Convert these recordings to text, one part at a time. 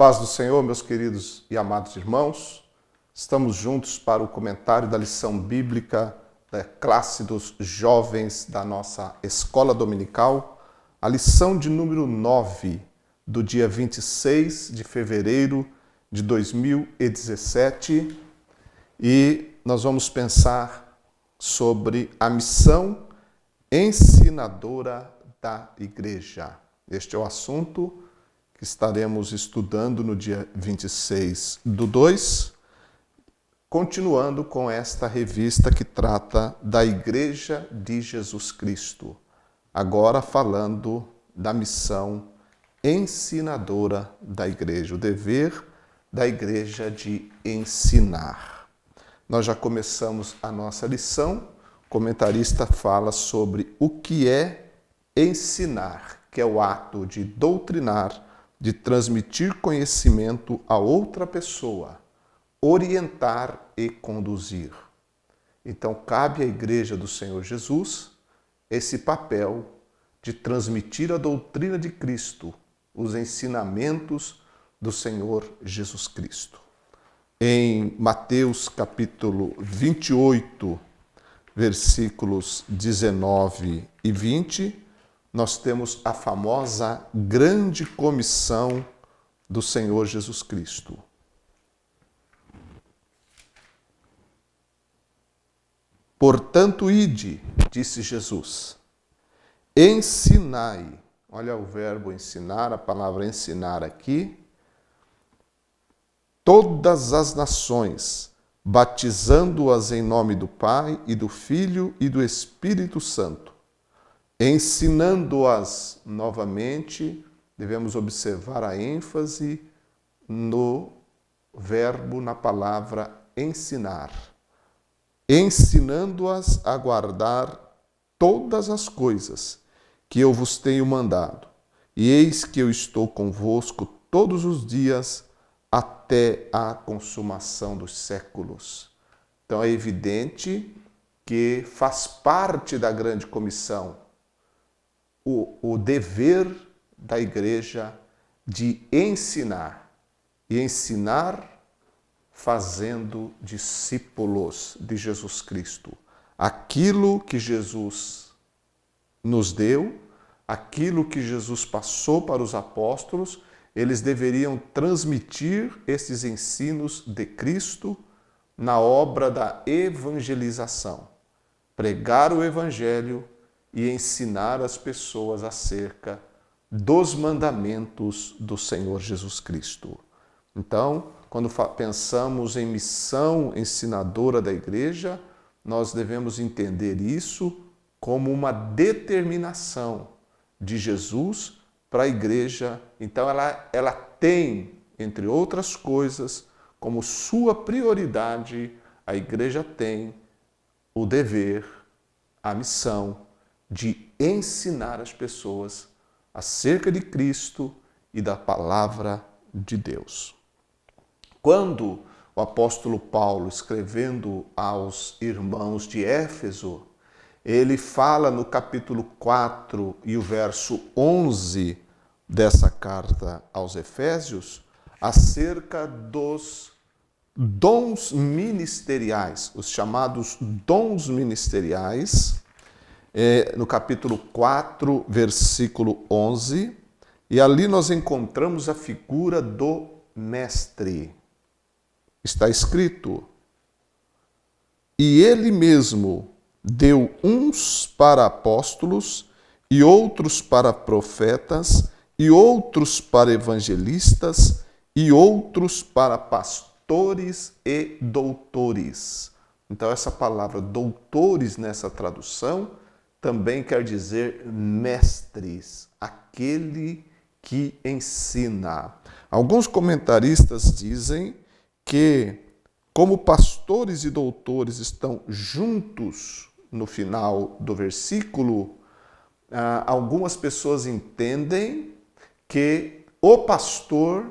Paz do Senhor, meus queridos e amados irmãos. Estamos juntos para o comentário da lição bíblica da classe dos jovens da nossa escola dominical, a lição de número 9, do dia 26 de fevereiro de 2017. E nós vamos pensar sobre a missão ensinadora da igreja. Este é o assunto que estaremos estudando no dia 26/2, continuando com esta revista que trata da Igreja de Jesus Cristo, agora falando da missão ensinadora da igreja, o dever da igreja de ensinar. Nós já começamos a nossa lição, o comentarista fala sobre o que é ensinar, que é o ato de doutrinar, de transmitir conhecimento a outra pessoa, orientar e conduzir. Então, cabe à Igreja do Senhor Jesus esse papel de transmitir a doutrina de Cristo, os ensinamentos do Senhor Jesus Cristo. Em Mateus capítulo 28, versículos 19 e 20, nós temos a famosa grande comissão do Senhor Jesus Cristo. Portanto, ide, disse Jesus, ensinai. Olha o verbo ensinar, a palavra ensinar aqui. Todas as nações, batizando-as em nome do Pai e do Filho e do Espírito Santo. Ensinando-as novamente, devemos observar a ênfase no verbo, na palavra ensinar. Ensinando-as a guardar todas as coisas que eu vos tenho mandado. E eis que eu estou convosco todos os dias até a consumação dos séculos. Então é evidente que faz parte da grande comissão o dever da igreja de ensinar, e ensinar fazendo discípulos de Jesus Cristo. Aquilo que Jesus nos deu, aquilo que Jesus passou para os apóstolos, eles deveriam transmitir esses ensinos de Cristo na obra da evangelização. Pregar o evangelho e ensinar as pessoas acerca dos mandamentos do Senhor Jesus Cristo. Então, quando pensamos em missão ensinadora da igreja, nós devemos entender isso como uma determinação de Jesus para a igreja. Então, ela tem, entre outras coisas, como sua prioridade, a igreja tem o dever, a missão de ensinar as pessoas acerca de Cristo e da palavra de Deus. Quando o apóstolo Paulo, escrevendo aos irmãos de Éfeso, ele fala no capítulo 4 e o verso 11 dessa carta aos Efésios, acerca dos dons ministeriais, os chamados dons ministeriais, no capítulo 4, versículo 11, e ali nós encontramos a figura do mestre. Está escrito: e ele mesmo deu uns para apóstolos, e outros para profetas, e outros para evangelistas, e outros para pastores e doutores. Então, essa palavra doutores nessa tradução também quer dizer mestres, aquele que ensina. Alguns comentaristas dizem que, como pastores e doutores estão juntos no final do versículo, algumas pessoas entendem que o pastor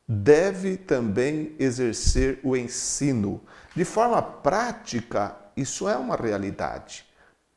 deve também exercer o ensino. De forma prática, isso é uma realidade.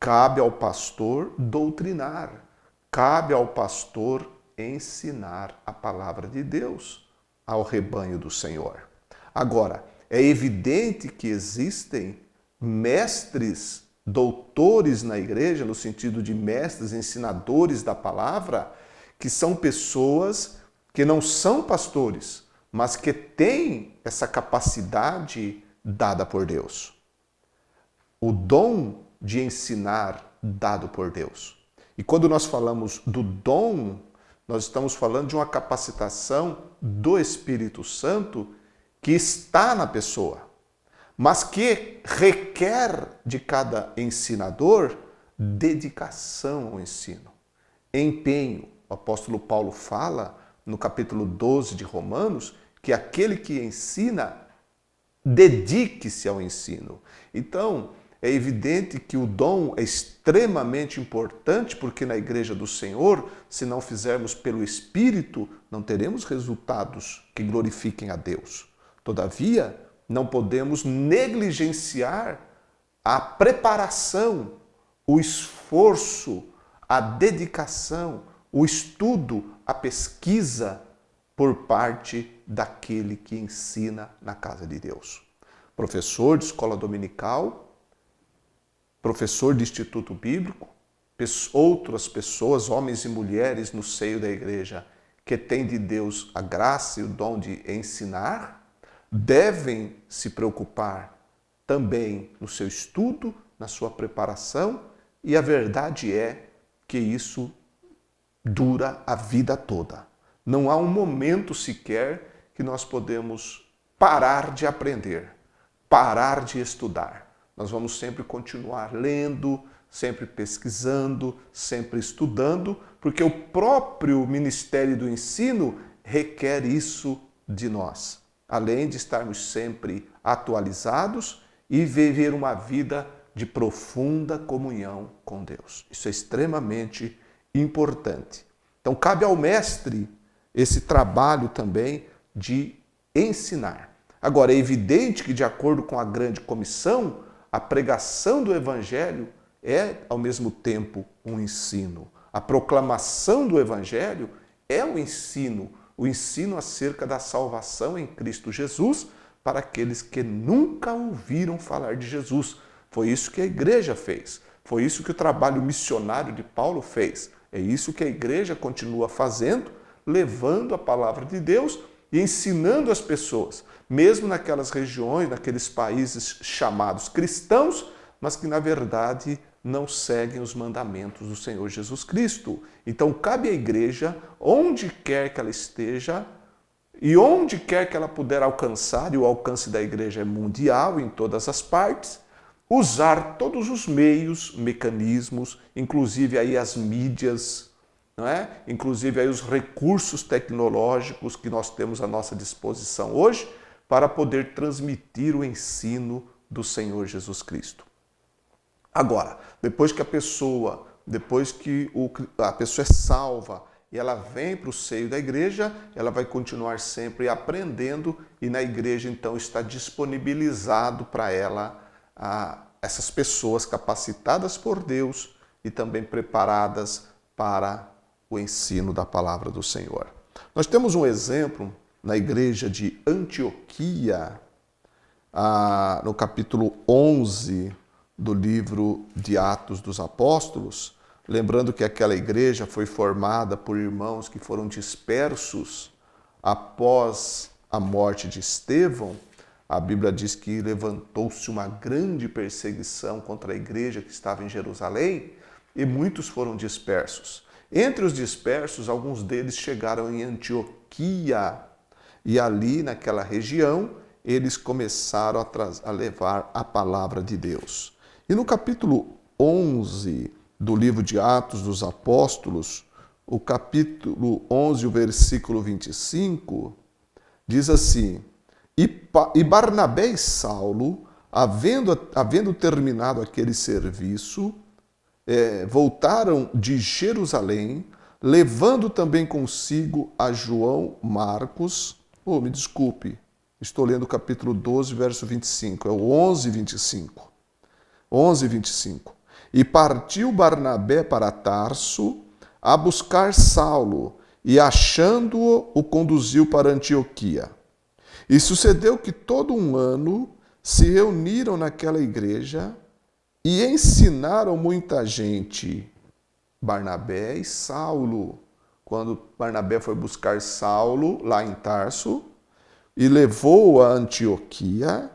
Cabe ao pastor doutrinar, cabe ao pastor ensinar a palavra de Deus. ao rebanho do Senhor. Agora, é evidente que existem mestres, doutores na igreja, no sentido de mestres, ensinadores da palavra, que são pessoas que não são pastores, mas que têm essa capacidade dada por Deus. O dom de ensinar dado por Deus. E quando nós falamos do dom, nós estamos falando de uma capacitação do Espírito Santo que está na pessoa, mas que requer de cada ensinador dedicação ao ensino, empenho. O apóstolo Paulo fala no capítulo 12 de Romanos que aquele que ensina, dedique-se ao ensino. Então, é evidente que o dom é extremamente importante, porque na igreja do Senhor, se não fizermos pelo Espírito, não teremos resultados que glorifiquem a Deus. Todavia, não podemos negligenciar a preparação, o esforço, a dedicação, o estudo, a pesquisa por parte daquele que ensina na casa de Deus. Professor de escola dominical, professor de instituto bíblico, outras pessoas, homens e mulheres no seio da igreja que têm de Deus a graça e o dom de ensinar, devem se preocupar também no seu estudo, na sua preparação, e a verdade é que isso dura a vida toda. Não há um momento sequer que nós podemos parar de aprender, parar de estudar. Nós vamos sempre continuar lendo, sempre pesquisando, sempre estudando, porque o próprio ministério do ensino requer isso de nós. Além de estarmos sempre atualizados e viver uma vida de profunda comunhão com Deus. Isso é extremamente importante. Então, cabe ao mestre esse trabalho também de ensinar. Agora, é evidente que, de acordo com a grande comissão, a pregação do Evangelho é, ao mesmo tempo, um ensino. A proclamação do Evangelho é um ensino acerca da salvação em Cristo Jesus para aqueles que nunca ouviram falar de Jesus. Foi isso que a igreja fez. Foi isso que o trabalho missionário de Paulo fez. É isso que a igreja continua fazendo, levando a palavra de Deus e ensinando as pessoas, mesmo naquelas regiões, naqueles países chamados cristãos, mas que na verdade não seguem os mandamentos do Senhor Jesus Cristo. Então cabe à igreja, onde quer que ela esteja e onde quer que ela puder alcançar, e o alcance da igreja é mundial em todas as partes, usar todos os meios, mecanismos, inclusive aí as mídias, não é? Inclusive aí os recursos tecnológicos que nós temos à nossa disposição hoje para poder transmitir o ensino do Senhor Jesus Cristo. Agora, depois que a pessoa é salva e ela vem para o seio da igreja, ela vai continuar sempre aprendendo e na igreja então está disponibilizado para ela essas pessoas capacitadas por Deus e também preparadas para o ensino da palavra do Senhor. Nós temos um exemplo na igreja de Antioquia, no capítulo 11 do livro de Atos dos Apóstolos, lembrando que aquela igreja foi formada por irmãos que foram dispersos após a morte de Estevão. A Bíblia diz que levantou-se uma grande perseguição contra a igreja que estava em Jerusalém e muitos foram dispersos. Entre os dispersos, alguns deles chegaram em Antioquia e ali, naquela região, eles começaram a levar a palavra de Deus. E no capítulo 11 do livro de Atos dos Apóstolos, o capítulo 11, o versículo 25, diz assim: E Barnabé e Saulo, havendo terminado aquele serviço, voltaram de Jerusalém, levando também consigo a João Marcos. Me desculpe, estou lendo o capítulo 12, verso 25, é o 11, 25. 11, 25. E partiu Barnabé para Tarso a buscar Saulo, e, achando-o, o conduziu para Antioquia. E sucedeu que todo um ano se reuniram naquela igreja e ensinaram muita gente, Barnabé e Saulo. Quando Barnabé foi buscar Saulo lá em Tarso e levou-o a Antioquia,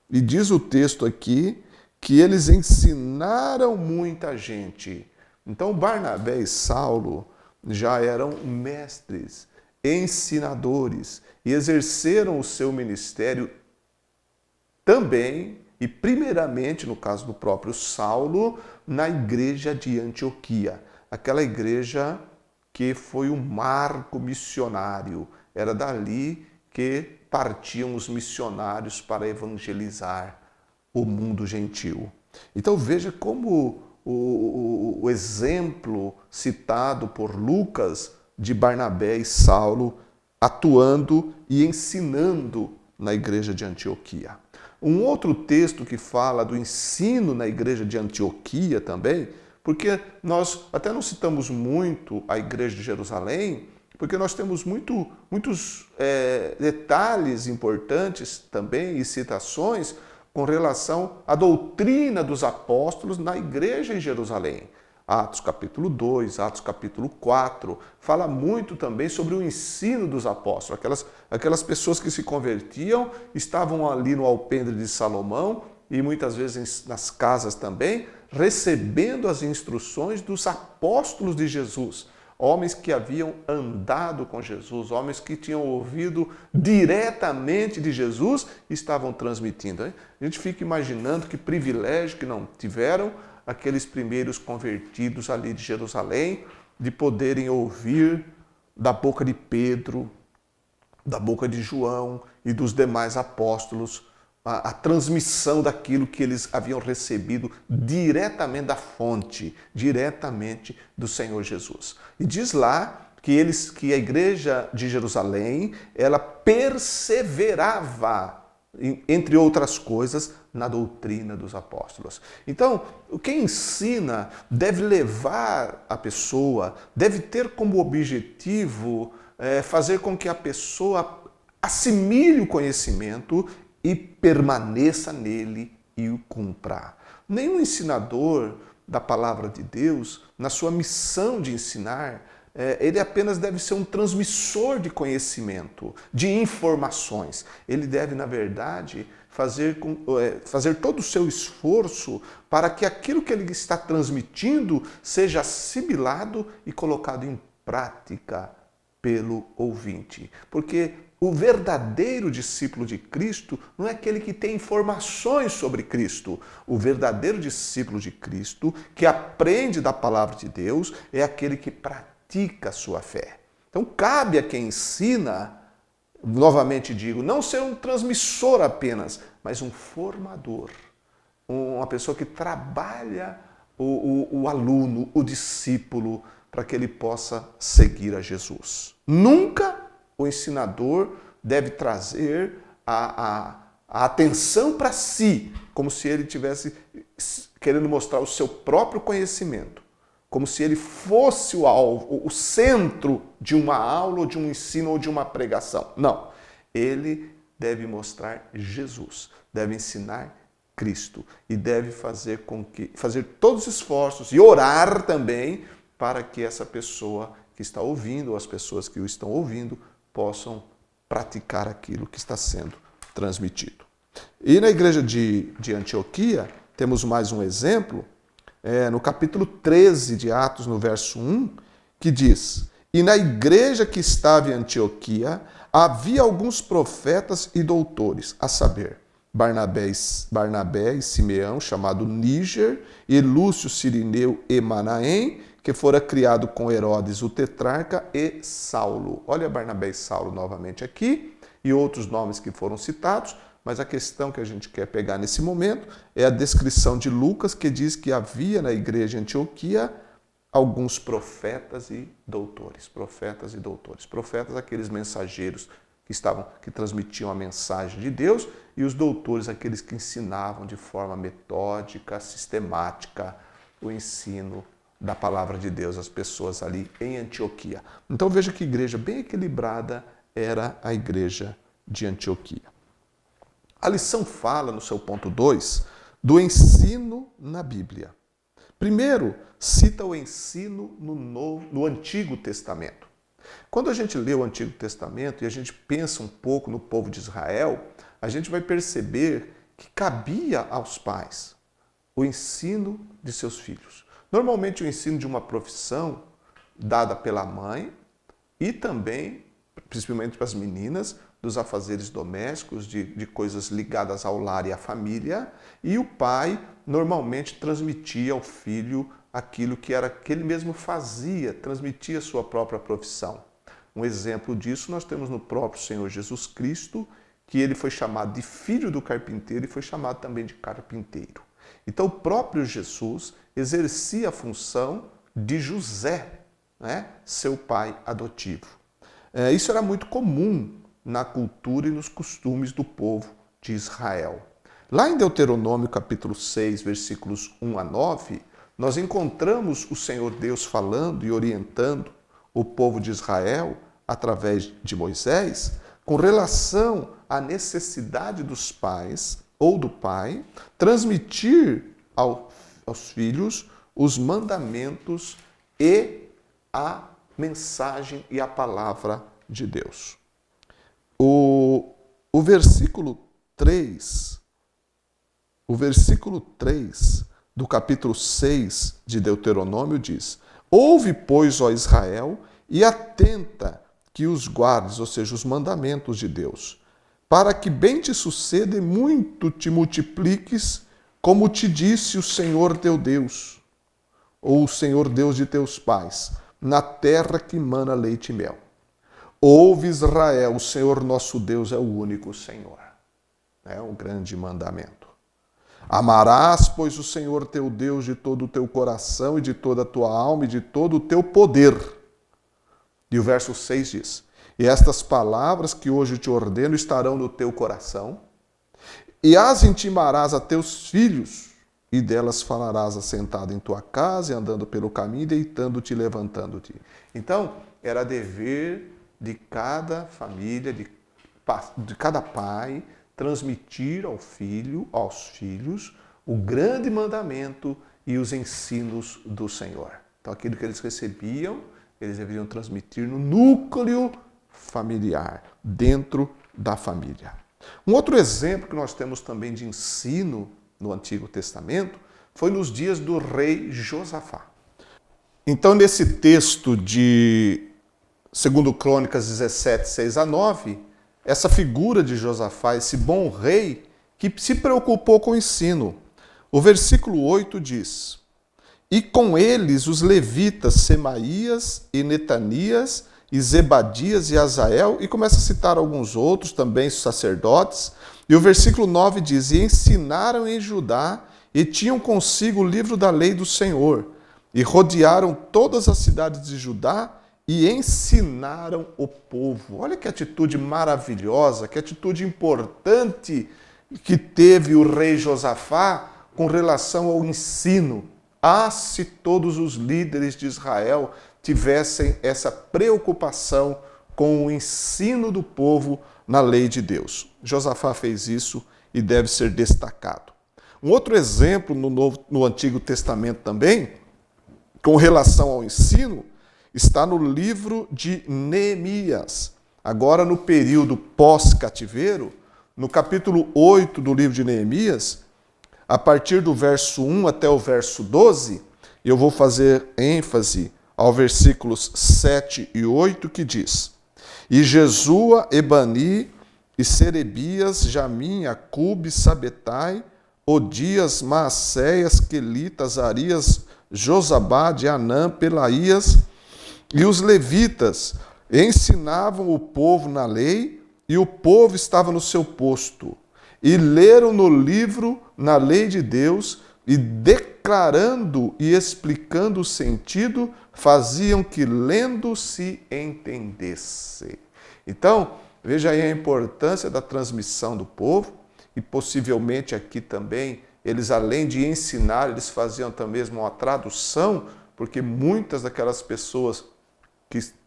e diz o texto aqui que eles ensinaram muita gente. Então Barnabé e Saulo já eram mestres, ensinadores e exerceram o seu ministério também e primeiramente, no caso do próprio Saulo, na igreja de Antioquia, aquela igreja que foi um marco missionário. Era dali que partiam os missionários para evangelizar o mundo gentil. Então veja como o exemplo citado por Lucas de Barnabé e Saulo atuando e ensinando na igreja de Antioquia. Um outro texto que fala do ensino na igreja de Antioquia também, porque nós até não citamos muito a igreja de Jerusalém, porque nós temos muitos detalhes importantes também e citações com relação à doutrina dos apóstolos na igreja em Jerusalém. Atos capítulo 2, Atos capítulo 4, fala muito também sobre o ensino dos apóstolos. Aquelas pessoas que se convertiam estavam ali no alpendre de Salomão e muitas vezes nas casas também, recebendo as instruções dos apóstolos de Jesus. Homens que haviam andado com Jesus, homens que tinham ouvido diretamente de Jesus e estavam transmitindo. Hein? A gente fica imaginando que privilégio que não tiveram aqueles primeiros convertidos ali de Jerusalém, de poderem ouvir da boca de Pedro, da boca de João e dos demais apóstolos a transmissão daquilo que eles haviam recebido diretamente da fonte, diretamente do Senhor Jesus. E diz lá que a igreja de Jerusalém, ela perseverava, entre outras coisas, na doutrina dos apóstolos. Então, quem ensina deve levar a pessoa, deve ter como objetivo fazer com que a pessoa assimile o conhecimento e permaneça nele e o cumpra. Nenhum ensinador da palavra de Deus, na sua missão de ensinar, ele apenas deve ser um transmissor de conhecimento, de informações. Ele deve, na verdade, fazer todo o seu esforço para que aquilo que ele está transmitindo seja assimilado e colocado em prática pelo ouvinte. Porque o verdadeiro discípulo de Cristo não é aquele que tem informações sobre Cristo. O verdadeiro discípulo de Cristo, que aprende da palavra de Deus, é aquele que pratica a sua fé. Então, cabe a quem ensina, novamente digo, não ser um transmissor apenas, mas um formador. Uma pessoa que trabalha o aluno, o discípulo, para que ele possa seguir a Jesus. Nunca o ensinador deve trazer a atenção para si, como se ele estivesse querendo mostrar o seu próprio conhecimento, como se ele fosse o alvo, o centro de uma aula, ou de um ensino, ou de uma pregação. Não. Ele deve mostrar Jesus, deve ensinar Cristo e deve fazer todos os esforços e orar também para que essa pessoa que está ouvindo, ou as pessoas que o estão ouvindo, possam praticar aquilo que está sendo transmitido. E na igreja de Antioquia, temos mais um exemplo, no capítulo 13 de Atos, no verso 1, que diz: E na igreja que estava em Antioquia, havia alguns profetas e doutores, a saber, Barnabé e Simeão, chamado Níger, e Lúcio, Cirineu e Manaém, que fora criado com Herodes, o tetrarca, e Saulo. Olha Barnabé e Saulo novamente aqui, e outros nomes que foram citados, mas a questão que a gente quer pegar nesse momento é a descrição de Lucas, que diz que havia na igreja de Antioquia alguns profetas e doutores. Profetas e doutores. Profetas, aqueles mensageiros que transmitiam a mensagem de Deus, e os doutores, aqueles que ensinavam de forma metódica, sistemática, o ensino da palavra de Deus às pessoas ali em Antioquia. Então veja que igreja bem equilibrada era a igreja de Antioquia. A lição fala, no seu ponto 2, do ensino na Bíblia. Primeiro, cita o ensino no Antigo Testamento. Quando a gente lê o Antigo Testamento e a gente pensa um pouco no povo de Israel, a gente vai perceber que cabia aos pais o ensino de seus filhos. Normalmente o ensino de uma profissão dada pela mãe e também, principalmente para as meninas, dos afazeres domésticos, de coisas ligadas ao lar e à família, e o pai normalmente transmitia ao filho aquilo que ele mesmo fazia, transmitia a sua própria profissão. Um exemplo disso nós temos no próprio Senhor Jesus Cristo, que ele foi chamado de filho do carpinteiro e foi chamado também de carpinteiro. Então o próprio Jesus exercia a função de José, né, seu pai adotivo. Isso era muito comum na cultura e nos costumes do povo de Israel. Lá em Deuteronômio capítulo 6, versículos 1 a 9, nós encontramos o Senhor Deus falando e orientando o povo de Israel através de Moisés com relação à necessidade dos pais ou do pai transmitir aos filhos os mandamentos e a mensagem e a palavra de Deus. O versículo 3 do capítulo 6 de Deuteronômio diz: Ouve, pois, ó Israel, e atenta que os guardes, ou seja, os mandamentos de Deus, para que bem te suceda e muito te multipliques, como te disse o Senhor teu Deus, ou o Senhor Deus de teus pais, na terra que mana leite e mel. Ouve, Israel, o Senhor nosso Deus é o único Senhor. É um grande mandamento. Amarás, pois, o Senhor teu Deus de todo o teu coração e de toda a tua alma e de todo o teu poder. E o verso 6 diz: E estas palavras que hoje te ordeno estarão no teu coração, e as intimarás a teus filhos, e delas falarás assentado em tua casa, e andando pelo caminho, deitando-te e levantando-te. Então, era dever de cada família, de cada pai, transmitir aos filhos, o grande mandamento e os ensinos do Senhor. Então, aquilo que eles recebiam, eles deveriam transmitir no núcleo familiar, dentro da família. Um outro exemplo que nós temos também de ensino no Antigo Testamento foi nos dias do rei Josafá. Então, nesse texto de 2 Crônicas 17, 6 a 9, essa figura de Josafá, esse bom rei que se preocupou com o ensino. O versículo 8 diz: E com eles os levitas Semaías e Netanias e Zebadias e Azael, e começa a citar alguns outros também, sacerdotes. E o versículo 9 diz: E ensinaram em Judá e tinham consigo o livro da lei do Senhor, e rodearam todas as cidades de Judá e ensinaram o povo. Olha que atitude maravilhosa, que atitude importante que teve o rei Josafá com relação ao ensino. Ah, se todos os líderes de Israel tivessem essa preocupação com o ensino do povo na lei de Deus. Josafá fez isso e deve ser destacado. Um outro exemplo no Antigo Testamento também, com relação ao ensino, está no livro de Neemias. Agora, no período pós-cativeiro, no capítulo 8 do livro de Neemias, a partir do verso 1 até o verso 12, eu vou fazer ênfase aos versículos 7 e 8, que diz: E Jesua, Ebani, e Serebias, Jamim, Acube, Sabetai, Odias, Maacéias, Quelitas, Arias, Josabade, Anã, Pelaías, e os levitas ensinavam o povo na lei, e o povo estava no seu posto. E leram no livro, na lei de Deus, e declarando e explicando o sentido, faziam que lendo se entendesse. Então, veja aí a importância da transmissão do povo, e possivelmente aqui também, eles além de ensinar, eles faziam também uma tradução, porque muitas daquelas pessoas,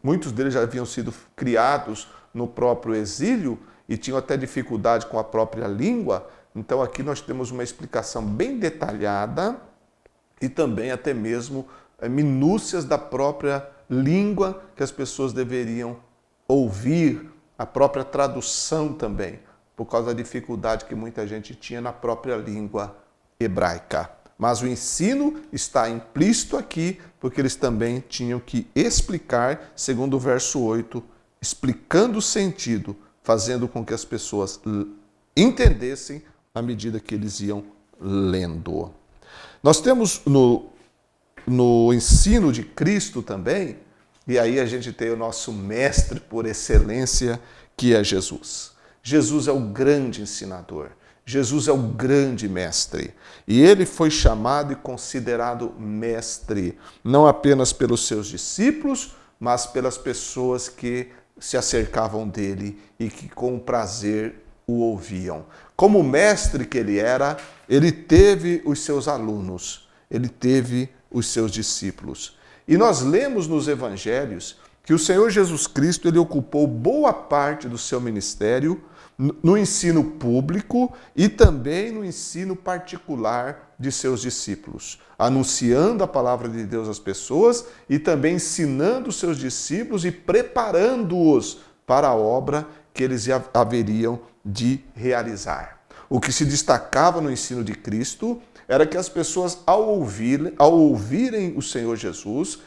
muitos deles já haviam sido criados no próprio exílio e tinham até dificuldade com a própria língua. Então aqui nós temos uma explicação bem detalhada e também até mesmo minúcias da própria língua que as pessoas deveriam ouvir, a própria tradução também, por causa da dificuldade que muita gente tinha na própria língua hebraica. Mas o ensino está implícito aqui, porque eles também tinham que explicar, segundo o verso 8, explicando o sentido, fazendo com que as pessoas entendessem à medida que eles iam lendo. Nós temos no ensino de Cristo também, e aí a gente tem o nosso mestre por excelência, que é Jesus. Jesus é o grande ensinador. Jesus é o grande mestre. E ele foi chamado e considerado mestre, não apenas pelos seus discípulos, mas pelas pessoas que se acercavam dele e que com prazer o ouviam. Como mestre que ele era, ele teve os seus alunos, ele teve os seus discípulos. E nós lemos nos evangelhos que o Senhor Jesus Cristo ele ocupou boa parte do seu ministério no ensino público e também no ensino particular de seus discípulos, anunciando a palavra de Deus às pessoas e também ensinando os seus discípulos e preparando-os para a obra que eles haveriam de realizar. O que se destacava no ensino de Cristo era que as pessoas, ao ouvirem o Senhor Jesus,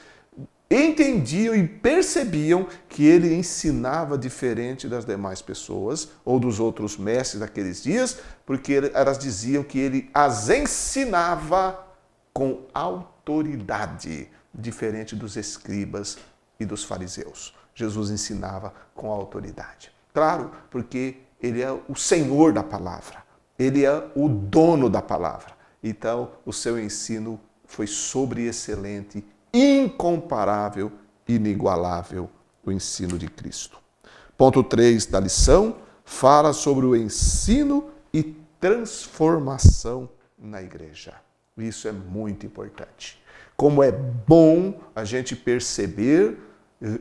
entendiam e percebiam que ele ensinava diferente das demais pessoas ou dos outros mestres daqueles dias, porque elas diziam que ele as ensinava com autoridade, diferente dos escribas e dos fariseus. Jesus ensinava com autoridade. Claro, porque ele é o Senhor da palavra, ele é o dono da palavra. Então, o seu ensino foi sobreexcelente, incomparável, inigualável, o ensino de Cristo. Ponto 3 da lição fala sobre o ensino e transformação na igreja. Isso é muito importante. Como é bom a gente perceber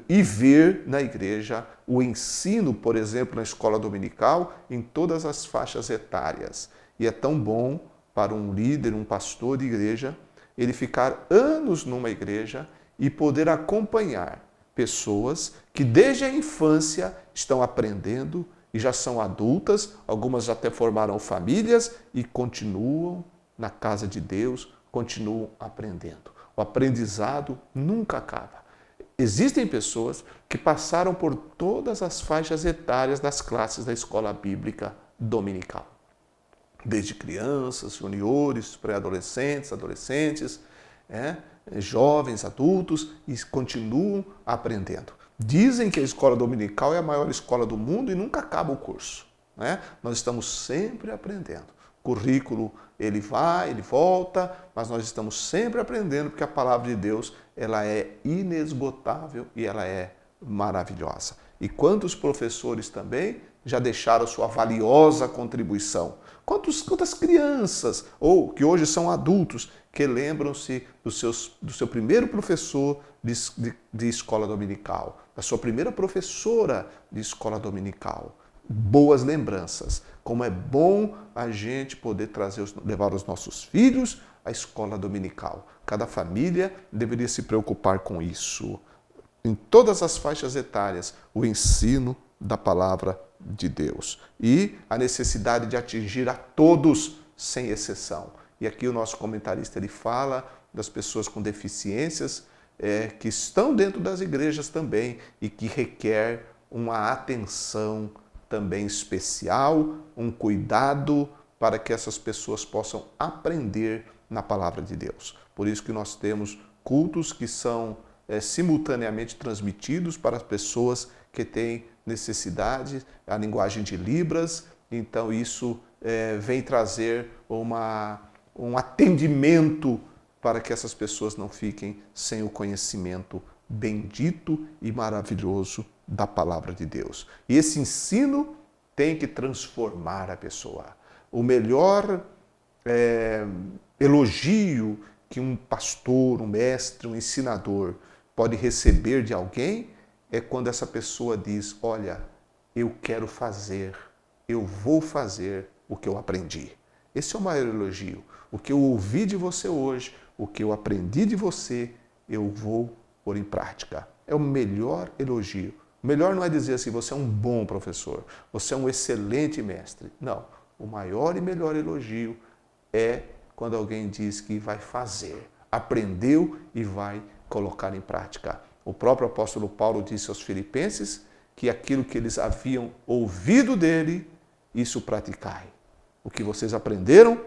e ver na igreja o ensino, por exemplo, na escola dominical, em todas as faixas etárias. E é tão bom para um líder, um pastor de igreja, ele ficar anos numa igreja e poder acompanhar pessoas que desde a infância estão aprendendo e já são adultas, algumas já até formaram famílias e continuam na casa de Deus, continuam aprendendo. O aprendizado nunca acaba. Existem pessoas que passaram por todas as faixas etárias das classes da escola bíblica dominical. Desde crianças, juniores, pré-adolescentes, adolescentes, jovens, adultos, e continuam aprendendo. Dizem que a escola dominical é a maior escola do mundo e nunca acaba o curso. Nós estamos sempre aprendendo. O currículo, ele vai, ele volta, mas nós estamos sempre aprendendo, porque a palavra de Deus ela é inesgotável e ela é maravilhosa. E quantos professores também já deixaram sua valiosa contribuição? Quantas crianças, ou que hoje são adultos, que lembram-se do seu primeiro professor de escola dominical, da sua primeira professora de escola dominical? Boas lembranças. Como é bom a gente poder levar os nossos filhos à escola dominical. Cada família deveria se preocupar com isso. Em todas as faixas etárias, o ensino da palavra de Deus e a necessidade de atingir a todos sem exceção. E aqui o nosso comentarista ele fala das pessoas com deficiências que estão dentro das igrejas também e que requer uma atenção também especial, um cuidado para que essas pessoas possam aprender na palavra de Deus. Por isso que nós temos cultos que são simultaneamente transmitidos para as pessoas que têm necessidade, a linguagem de Libras. Então isso vem trazer um atendimento para que essas pessoas não fiquem sem o conhecimento bendito e maravilhoso da palavra de Deus. E esse ensino tem que transformar a pessoa. O melhor elogio que um pastor, um mestre, um ensinador pode receber de alguém é quando essa pessoa diz: olha, eu quero fazer, eu vou fazer o que eu aprendi. Esse é o maior elogio. O que eu ouvi de você hoje, o que eu aprendi de você, eu vou pôr em prática. É o melhor elogio. O melhor não é dizer assim: você é um bom professor, você é um excelente mestre. Não. O maior e melhor elogio é quando alguém diz que vai fazer, aprendeu e vai colocar em prática. O próprio apóstolo Paulo disse aos Filipenses que aquilo que eles haviam ouvido dele, isso praticai. O que vocês aprenderam,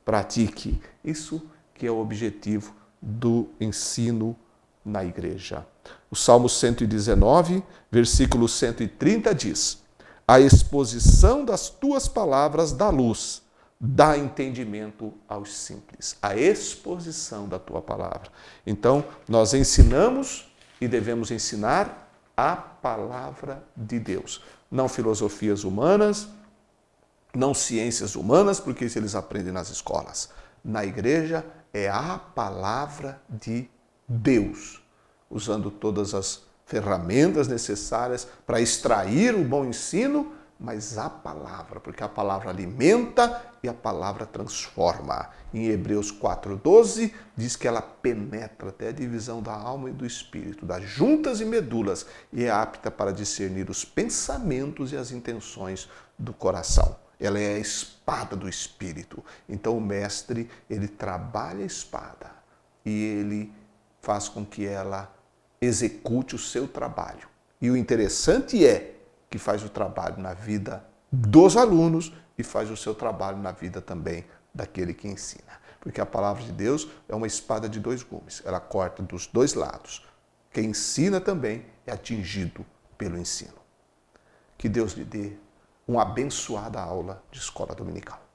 pratique. Isso que é o objetivo do ensino na igreja. O Salmo 119, versículo 130 diz: a exposição das tuas palavras dá luz, dá entendimento aos simples. A exposição da tua palavra. Então, nós ensinamos e devemos ensinar a palavra de Deus. Não filosofias humanas, não ciências humanas, porque isso eles aprendem nas escolas. Na igreja é a palavra de Deus, usando todas as ferramentas necessárias para extrair o bom ensino, mas a palavra, porque a palavra alimenta e a palavra transforma. Em Hebreus 4:12 diz que ela penetra até a divisão da alma e do espírito, das juntas e medulas, e é apta para discernir os pensamentos e as intenções do coração. Ela é a espada do espírito. Então o mestre, ele trabalha a espada e ele faz com que ela execute o seu trabalho. E o interessante é que faz o trabalho na vida dos alunos e faz o seu trabalho na vida também daquele que ensina. Porque a palavra de Deus é uma espada de dois gumes. Ela corta dos dois lados. Quem ensina também é atingido pelo ensino. Que Deus lhe dê uma abençoada aula de escola dominical.